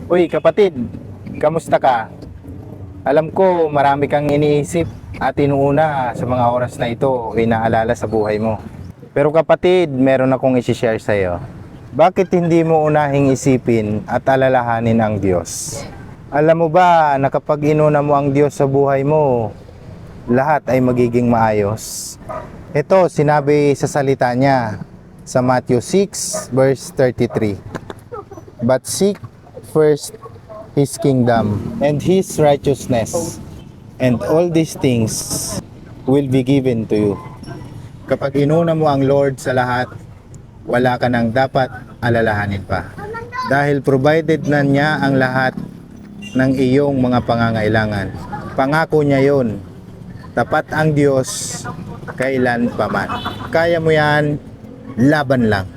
Uy kapatid, kamusta ka? Alam ko marami kang iniisip at inuuna sa mga oras na ito o inaalala sa buhay mo. Pero kapatid, meron akong isi-share sa iyo. Bakit hindi mo unahing isipin at alalahanin ang Diyos? Alam mo ba na kapag inuna mo ang Diyos sa buhay mo, lahat ay magiging maayos? Ito sinabi sa salita niya sa Matthew 6 verse 33. But seek first His kingdom and His righteousness, and all these things will be given to you. Kapag inuna mo ang Lord sa lahat, wala ka nang dapat alalahanin pa. Dahil provided na niya ang lahat ng iyong mga pangangailangan. Pangako niya yon. Tapat ang Diyos kailan pa man. Kaya mo yan, laban lang.